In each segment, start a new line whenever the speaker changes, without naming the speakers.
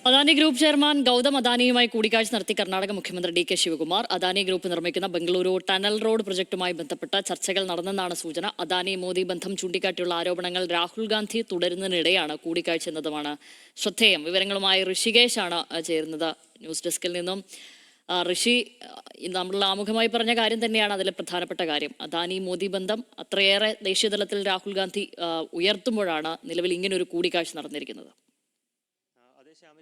Adani group chairman Gautam അദാനിയുമായി കൂടിക്കാഴ്ച നടത്തി കർണാടക മുഖ്യമന്ത്രി D K Shivakumar. Adani group നിർമ്മിക്കുന്ന ബംഗളൂരു ടണൽ റോഡ് പ്രൊജക്ടുമായി ബന്ധപ്പെട്ട ചർച്ചകൾ നടന്നെന്നാണ് സൂചന. അദാനി മോദി ബന്ധം ചൂണ്ടിക്കാട്ടിയുള്ള ആരോപണങ്ങൾ രാഹുൽ ഗാന്ധി തുടരുന്നതിനിടെയാണ് കൂടിക്കാഴ്ച എന്നതുമാണ് ശ്രദ്ധേയം. വിവരങ്ങളുമായി ഋഷികേശാണ് ചേരുന്നത് ന്യൂസ് ഡെസ്കിൽ നിന്നും. ഋഷി, നമ്മൾ ആമുഖമായി പറഞ്ഞ കാര്യം തന്നെയാണ് അതിലെ പ്രധാനപ്പെട്ട കാര്യം. അദാനി മോദി ബന്ധം അത്രയേറെ ദേശീയതലത്തിൽ രാഹുൽ ഗാന്ധി ഉയർത്തുമ്പോഴാണ് നിലവിൽ ഇങ്ങനൊരു കൂടിക്കാഴ്ച നടന്നിരിക്കുന്നത്.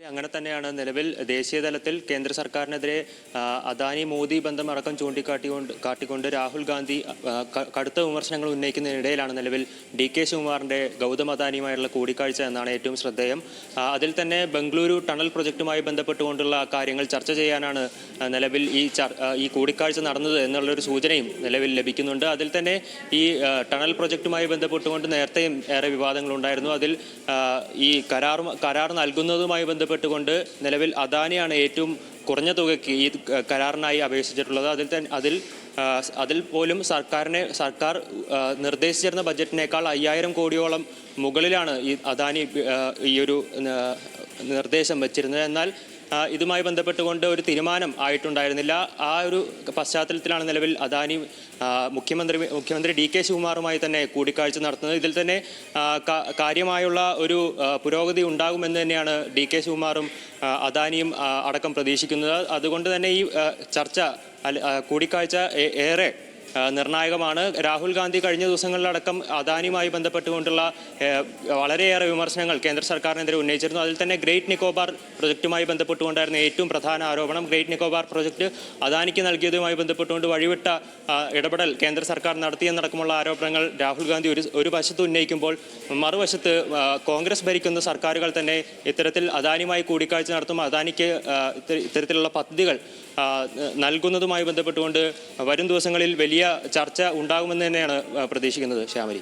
അങ്ങനെ തന്നെയാണ് നിലവിൽ ദേശീയ തലത്തിൽ കേന്ദ്ര സർക്കാരിനെതിരെ അദാനി മോദി ബന്ധം അടക്കം കാട്ടിക്കൊണ്ട് രാഹുൽ ഗാന്ധി കടുത്ത വിമർശനങ്ങൾ ഉന്നയിക്കുന്നതിനിടയിലാണ് നിലവിൽ ഡി കെ ശിവകുമാറിന്റെ ഗൗതം അദാനിയുമായുള്ള കൂടിക്കാഴ്ച എന്നാണ് ഏറ്റവും ശ്രദ്ധേയം. അതിൽ തന്നെ ബംഗളൂരു ടണൽ പ്രൊജക്ടുമായി ബന്ധപ്പെട്ടുകൊണ്ടുള്ള കാര്യങ്ങൾ ചർച്ച ചെയ്യാനാണ് നിലവിൽ ഈ കൂടിക്കാഴ്ച നടന്നത് എന്നുള്ളൊരു സൂചനയും നിലവിൽ ലഭിക്കുന്നുണ്ട്. അതിൽ തന്നെ ഈ ടണൽ പ്രൊജക്ടുമായി ബന്ധപ്പെട്ടുകൊണ്ട് നേരത്തെയും ഏറെ വിവാദങ്ങളുണ്ടായിരുന്നു. അതിൽ ഈ കരാർ നൽകുന്നതുമായി ബന്ധപ്പെട്ടുകൊണ്ട് നിലവിൽ അദാനിയാണ് ഏറ്റവും കുറഞ്ഞ തുകയ്ക്ക് ഈ കരാറിനായി അപേക്ഷിച്ചിട്ടുള്ളത്. അതിൽ പോലും സർക്കാർ നിർദ്ദേശിച്ചിരുന്ന ബജറ്റിനേക്കാൾ 5000 കോടിയോളം മുകളിലാണ് ഈ അദാനി ഈ ഒരു നിർദ്ദേശം വച്ചിരുന്നത്. എന്നാൽ ഇതുമായി ബന്ധപ്പെട്ടുകൊണ്ട് ഒരു തീരുമാനം ആയിട്ടുണ്ടായിരുന്നില്ല. ആ ഒരു പശ്ചാത്തലത്തിലാണ് നിലവിൽ അദാനി മുഖ്യമന്ത്രി ഡി കെ ശിവകുമാറുമായി തന്നെ കൂടിക്കാഴ്ച നടത്തുന്നത്. ഇതിൽ തന്നെ കാര്യമായുള്ള ഒരു പുരോഗതി ഉണ്ടാകുമെന്ന് തന്നെയാണ് ഡി കെ ശിവകുമാറും അദാനിയും അടക്കം പ്രതീക്ഷിക്കുന്നത്. അതുകൊണ്ട് തന്നെ ഈ കൂടിക്കാഴ്ച ഏറെ നിർണായകമാണ്. രാഹുൽ ഗാന്ധി കഴിഞ്ഞ ദിവസങ്ങളിലടക്കം അദാനിയുമായി ബന്ധപ്പെട്ടുകൊണ്ടുള്ള വളരെയേറെ വിമർശനങ്ങൾ കേന്ദ്ര സർക്കാരിനെതിരെ ഉന്നയിച്ചിരുന്നു. അതിൽ തന്നെ ഗ്രേറ്റ് നിക്കോബാർ പ്രൊജക്റ്റുമായി ബന്ധപ്പെട്ടുകൊണ്ടായിരുന്ന ഏറ്റവും പ്രധാന ആരോപണം. ഗ്രേറ്റ് നിക്കോബാർ പ്രൊജക്ട് അദാനിക്ക് നൽകിയതുമായി ബന്ധപ്പെട്ടുകൊണ്ട് വഴിവിട്ട ഇടപെടൽ കേന്ദ്ര സർക്കാർ നടത്തിയെന്നടക്കമുള്ള ആരോപണങ്ങൾ രാഹുൽ ഗാന്ധി ഒരു വശത്ത് ഉന്നയിക്കുമ്പോൾ, മറുവശത്ത് കോൺഗ്രസ് ഭരിക്കുന്ന സർക്കാരുകൾ തന്നെ ഇത്തരത്തിൽ അദാനിയുമായി കൂടിക്കാഴ്ച നടത്തും, അദാനിക്ക് ഇത്തരത്തിലുള്ള പദ്ധതികൾ നൽകുന്നതുമായി ബന്ധപ്പെട്ടുകൊണ്ട് വരും ദിവസങ്ങളിൽ വലിയ ചർച്ച ഉണ്ടാകുമെന്ന് തന്നെയാണ് പ്രതീക്ഷിക്കുന്നത്. ശ്യാമരി.